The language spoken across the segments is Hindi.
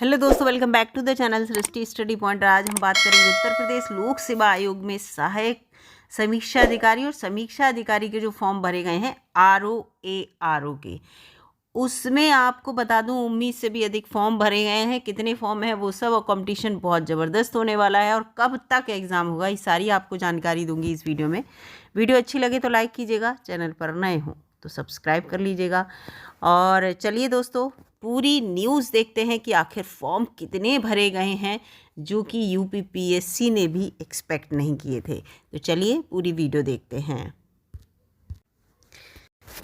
हेलो दोस्तों, welcome back to the channel Srishti study point. आज हम बात करेंगे उत्तर प्रदेश लोक सेवा आयोग में सहायक समीक्षा अधिकारी और समीक्षा अधिकारी के जो फॉर्म भरे गए हैं ROARO के, उसमें आपको बता दूं 19 से भी अधिक फॉर्म भरे गए हैं। कितने फॉर्म हैं वो सब, और कंपटीशन बहुत ज़बरदस्त होने वाला है और कब तक एग्ज़ाम होगा ये सारी आपको जानकारी दूंगी इस वीडियो में। वीडियो अच्छी लगे तो लाइक कीजिएगा, चैनल पर नए हो तो सब्सक्राइब कर लीजिएगा। और चलिए दोस्तों, पूरी न्यूज़ देखते हैं कि आखिर फॉर्म कितने भरे गए हैं, जो कि UPPSC ने भी एक्सपेक्ट नहीं किए थे। तो चलिए पूरी वीडियो देखते हैं।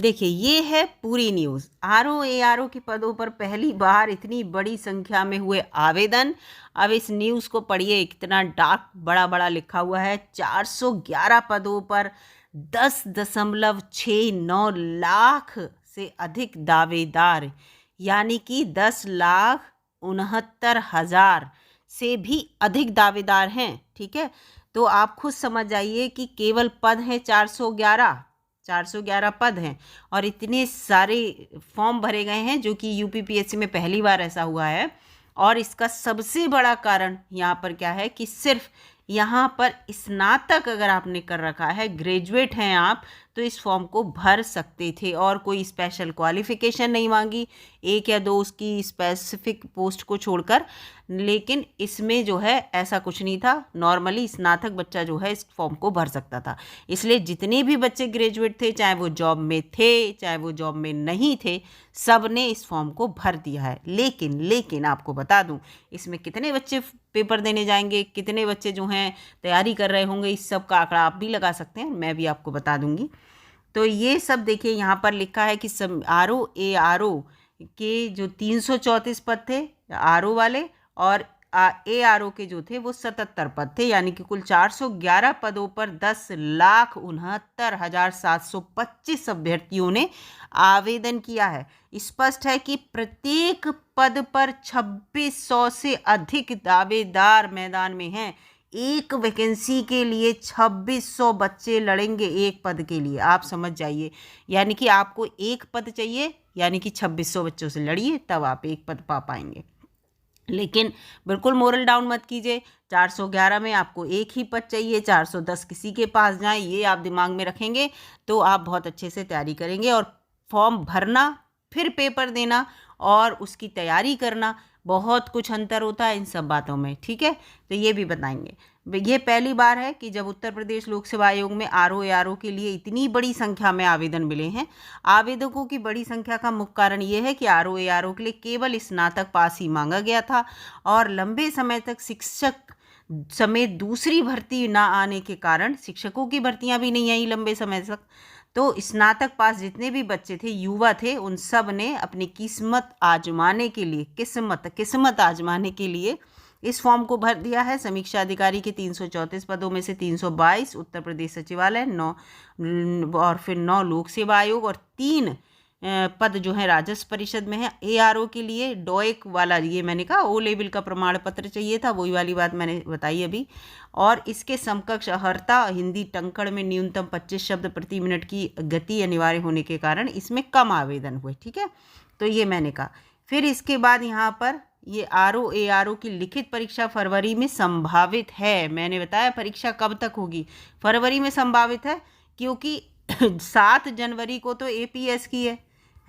देखिए, ये है पूरी न्यूज़। ROARO के पदों पर पहली बार इतनी बड़ी संख्या में हुए आवेदन। अब इस न्यूज़ को पढ़िए, कितना डार्क बड़ा बड़ा लिखा हुआ है। 411 पदों पर 10.69 लाख से अधिक दावेदार, यानी कि 10,69,000 से भी अधिक दावेदार हैं। ठीक है, तो आप खुद समझ जाइए कि केवल पद हैं 411 पद हैं और इतने सारे फॉर्म भरे गए हैं, जो कि UPPSC में पहली बार ऐसा हुआ है। और इसका सबसे बड़ा कारण यहाँ पर क्या है कि सिर्फ यहाँ पर स्नातक अगर आपने कर रखा है, ग्रेजुएट हैं आप, तो इस फॉर्म को भर सकते थे और कोई स्पेशल क्वालिफिकेशन नहीं मांगी, 1 या 2 उसकी स्पेसिफिक पोस्ट को छोड़कर। लेकिन इसमें जो है ऐसा कुछ नहीं था, नॉर्मली स्नातक बच्चा जो है इस फॉर्म को भर सकता था। इसलिए जितने भी बच्चे ग्रेजुएट थे, चाहे वो जॉब में थे चाहे वो जॉब में नहीं थे, सब ने इस फॉर्म को भर दिया है। लेकिन आपको बता दूं, इसमें कितने बच्चे पेपर देने जाएंगे, कितने बच्चे जो हैं तैयारी कर रहे होंगे, इस सब का आंकड़ा आप भी लगा सकते हैं, मैं भी आपको बता दूंगी। तो ये सब देखिए, यहाँ पर लिखा है कि ROARO के जो 334 पद थे RO वाले, और ARO के जो थे वो 77 पद थे, यानी कि कुल 411 पदों पर 10,69,725 अभ्यर्थियों ने आवेदन किया है। स्पष्ट है कि प्रत्येक पद पर 2600 से अधिक दावेदार मैदान में हैं। एक वैकेंसी के लिए 2600 बच्चे लड़ेंगे एक पद के लिए, आप समझ जाइए। यानी कि आपको एक पद चाहिए, यानी कि 2600 बच्चों से लड़िए, तब आप एक पद पा पाएंगे। लेकिन बिल्कुल मोरल डाउन मत कीजिए। 411 में आपको एक ही पद चाहिए, 410 किसी के पास जाए, ये आप दिमाग में रखेंगे तो आप बहुत अच्छे से तैयारी करेंगे। और फॉर्म भरना, फिर पेपर देना और उसकी तैयारी करना, बहुत कुछ अंतर होता है इन सब बातों में। ठीक है, तो ये भी बताएंगे। ये पहली बार है कि जब उत्तर प्रदेश लोक सेवा आयोग में ROARO के लिए इतनी बड़ी संख्या में आवेदन मिले हैं। आवेदकों की बड़ी संख्या का मुख्य कारण ये है कि ROARO के लिए केवल स्नातक पास ही मांगा गया था और लंबे समय तक शिक्षक समेत दूसरी भर्ती ना आने के कारण शिक्षकों की भर्तियां भी नहीं आई लंबे समय तक। तो स्नातक पास जितने भी बच्चे थे, युवा थे, उन सब ने अपनी किस्मत आजमाने के लिए किस्मत आजमाने के लिए इस फॉर्म को भर दिया है। समीक्षा अधिकारी के 334 पदों में से 322 उत्तर प्रदेश सचिवालय, 9 और फिर 9 लोक सेवा आयोग और 3 पद जो है राजस्व परिषद में है। ARO के लिए डोएक वाला, ये मैंने कहा O लेवल का प्रमाण पत्र चाहिए था, वही वाली बात मैंने बताई अभी। और इसके समकक्ष अर्हता हिंदी टंकण में न्यूनतम 25 शब्द प्रति मिनट की गति अनिवार्य होने के कारण इसमें कम आवेदन हुए। ठीक है, तो ये मैंने कहा। फिर इसके बाद यहाँ पर ये ROARO की लिखित परीक्षा फरवरी में संभावित है। मैंने बताया परीक्षा कब तक होगी, फरवरी में संभावित है, क्योंकि 7 जनवरी को तो APS की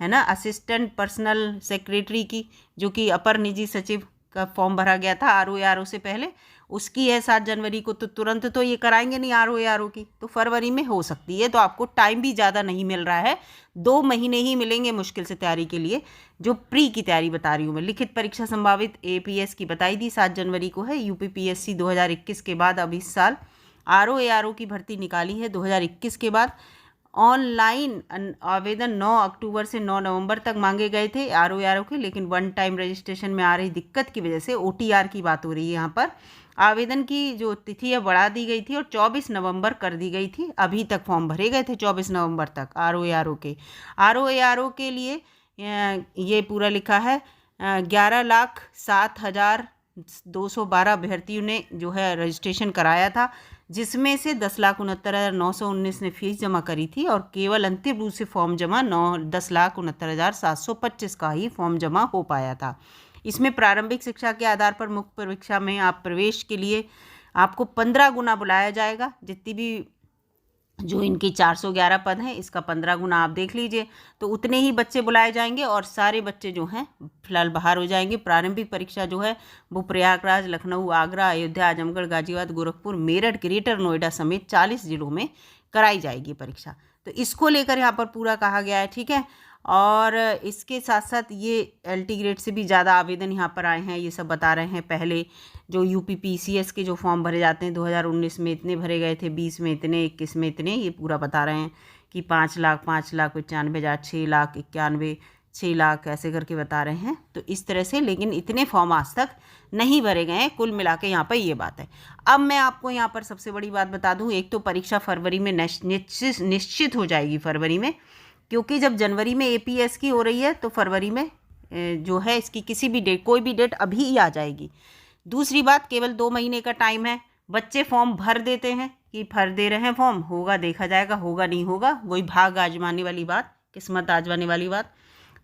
है ना, असिस्टेंट पर्सनल सेक्रेटरी की, जो कि अपर निजी सचिव का फॉर्म भरा गया था ROARO से पहले, उसकी है 7 जनवरी को। तो तुरंत तो ये कराएंगे नहीं ROARO की, तो फरवरी में हो सकती है। तो आपको टाइम भी ज़्यादा नहीं मिल रहा है, 2 महीने ही मिलेंगे मुश्किल से तैयारी के लिए, जो प्री की तैयारी बता रही हूँ मैं। लिखित परीक्षा संभावित APS की बताई दी 7 जनवरी को है। UPPSC 2021 के बाद अब इस साल ROARO की भर्ती निकाली है 2021 के बाद। ऑनलाइन आवेदन 9 अक्टूबर से 9 नवंबर तक मांगे गए थे ROARO के, लेकिन 1 टाइम रजिस्ट्रेशन में आ रही दिक्कत की वजह से OTR की बात हो रही है यहाँ पर, आवेदन की जो तिथि है बढ़ा दी गई थी और 24 नवंबर कर दी गई थी। अभी तक फॉर्म भरे गए थे 24 नवंबर तक ROARO के लिए। ये पूरा लिखा है 11,07,212 अभ्यर्थियों ने जो है रजिस्ट्रेशन कराया था, जिसमें से 10,69,919 ने फीस जमा करी थी और केवल अंतिम रूप से फॉर्म जमा 10,69,725 का ही फॉर्म जमा हो पाया था। इसमें प्रारंभिक शिक्षा के आधार पर मुख्य परीक्षा में आप प्रवेश के लिए आपको 15 गुना बुलाया जाएगा। जितनी भी जो इनके 411 पद हैं, इसका 15 गुना आप देख लीजिए, तो उतने ही बच्चे बुलाए जाएंगे और सारे बच्चे जो हैं फिलहाल बाहर हो जाएंगे। प्रारंभिक परीक्षा जो है वो प्रयागराज, लखनऊ, आगरा, अयोध्या, आजमगढ़, गाजियाबाद, गोरखपुर, मेरठ, ग्रेटर नोएडा समेत 40 जिलों में कराई जाएगी परीक्षा। तो इसको लेकर यहाँ पर पूरा कहा गया है, ठीक है। और इसके साथ साथ ये LT ग्रेड से भी ज़्यादा आवेदन यहाँ पर आए हैं, ये सब बता रहे हैं। पहले जो UPPCS के जो फॉर्म भरे जाते हैं 2019 में इतने भरे गए थे, 20 में इतने, 21 में इतने, ये पूरा बता रहे हैं कि 5 लाख, 5,95,000, 6 लाख 91, 6 लाख ऐसे करके बता रहे हैं। तो इस तरह से, लेकिन इतने फॉर्म आज तक नहीं भरे गए हैं। कुल मिला के यहाँ पर ये बात है। अब मैं आपको यहाँ पर सबसे बड़ी बात बता दूँ, एक तो परीक्षा फरवरी में निश्चित हो जाएगी फरवरी में, क्योंकि जब जनवरी में APS की हो रही है तो फरवरी में जो है इसकी किसी भी डेट, कोई भी डेट अभी ही आ जाएगी। दूसरी बात, केवल 2 महीने का टाइम है। बच्चे फॉर्म भर देते हैं कि भर दे रहे हैं फॉर्म, होगा देखा जाएगा, होगा नहीं होगा, वही भाग आजमाने वाली बात, किस्मत आजमाने वाली बात।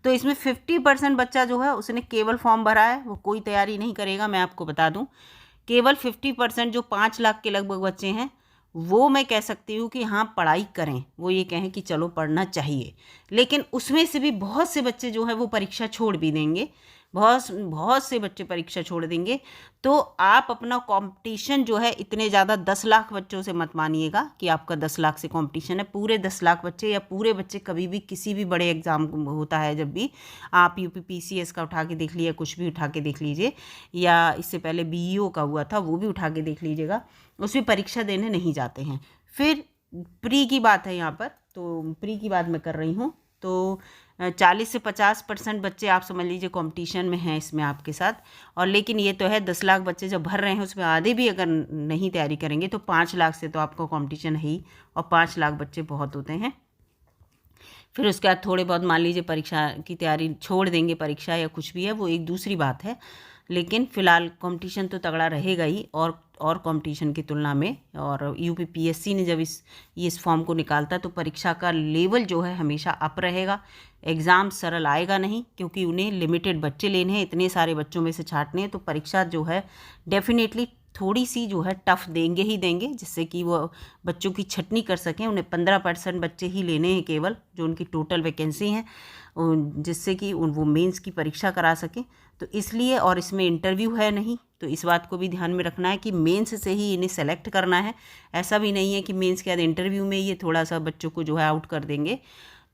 तो इसमें 50% बच्चा जो है उसने केवल फॉर्म भरा है, वो कोई तैयारी नहीं करेगा। मैं आपको बता दूं, केवल 50% जो 5 लाख के लगभग बच्चे हैं, वो मैं कह सकती हूँ कि हाँ पढ़ाई करें, वो ये कहें कि चलो पढ़ना चाहिए। लेकिन उसमें से भी बहुत से बच्चे जो है वो परीक्षा छोड़ भी देंगे, बहुत से बच्चे परीक्षा छोड़ देंगे। तो आप अपना कंपटीशन जो है इतने ज़्यादा 10 लाख बच्चों से मत मानिएगा कि आपका 10 लाख से कंपटीशन है। पूरे 10 लाख बच्चे या पूरे बच्चे कभी भी किसी भी बड़े एग्ज़ाम होता है, जब भी आप UPPCS का उठा के देख लीजिए, कुछ भी उठा के देख लीजिए, या इससे पहले BEO का हुआ था वो भी उठा के देख लीजिएगा, उसमें परीक्षा देने नहीं जाते हैं। फिर प्री की बात है यहाँ पर, तो प्री की बात मैं कर रही हूँ। तो 40 से 50% बच्चे आप समझ लीजिए कंपटीशन में हैं इसमें आपके साथ। और लेकिन ये तो है 10 लाख बच्चे जब भर रहे हैं, उसमें आधे भी अगर नहीं तैयारी करेंगे तो 5 लाख से तो आपका कंपटीशन है ही, और 5 लाख बच्चे बहुत होते हैं। फिर उसके बाद थोड़े बहुत मान लीजिए परीक्षा की तैयारी छोड़ देंगे, परीक्षा या कुछ भी है वो एक दूसरी बात है, लेकिन फ़िलहाल कंपटीशन तो तगड़ा रहेगा ही। और कंपटीशन की तुलना में, और UPPSC ने जब इस फॉर्म को निकालता तो परीक्षा का लेवल जो है हमेशा अप रहेगा। एग्ज़ाम सरल आएगा नहीं, क्योंकि उन्हें लिमिटेड बच्चे लेने हैं, इतने सारे बच्चों में से छांटने हैं। तो परीक्षा जो है डेफिनेटली थोड़ी सी जो है टफ़ देंगे ही देंगे, जिससे कि वो बच्चों की छटनी कर सकें। उन्हें 15% बच्चे ही लेने हैं केवल, जो उनकी टोटल वैकेंसी हैं, जिससे कि वो मेंस की परीक्षा करा सकें। तो इसलिए, और इसमें इंटरव्यू है नहीं, तो इस बात को भी ध्यान में रखना है कि मेंस से ही इन्हें सेलेक्ट करना है। ऐसा भी नहीं है कि मेंस के बाद इंटरव्यू में ये थोड़ा सा बच्चों को जो है आउट कर देंगे।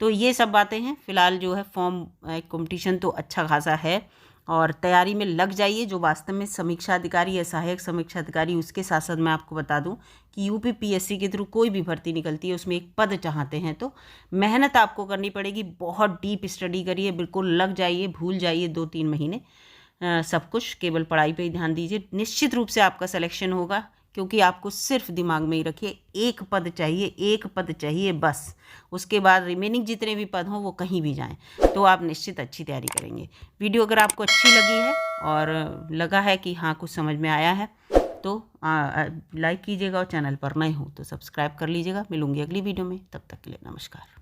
तो ये सब बातें हैं। फ़िलहाल जो है फॉर्म कंपटीशन तो अच्छा खासा है, और तैयारी में लग जाइए। जो वास्तव में समीक्षा अधिकारी या सहायक समीक्षा अधिकारी, उसके साथ साथ मैं आपको बता दूं कि UPPSC के थ्रू कोई भी भर्ती निकलती है, उसमें एक पद चाहते हैं, तो मेहनत आपको करनी पड़ेगी। बहुत डीप स्टडी करिए, बिल्कुल लग जाइए, भूल जाइए 2-3 महीने सब कुछ, केवल पढ़ाई पे ही ध्यान दीजिए। निश्चित रूप से आपका सिलेक्शन होगा, क्योंकि आपको सिर्फ दिमाग में ही रखिए, एक पद चाहिए, एक पद चाहिए बस। उसके बाद रिमेनिंग जितने भी पद हों वो कहीं भी जाएं, तो आप निश्चित अच्छी तैयारी करेंगे। वीडियो अगर आपको अच्छी लगी है और लगा है कि हाँ कुछ समझ में आया है, तो लाइक कीजिएगा, और चैनल पर नए हो तो सब्सक्राइब कर लीजिएगा। मिलूंगी अगली वीडियो में, तब तक के लिए नमस्कार।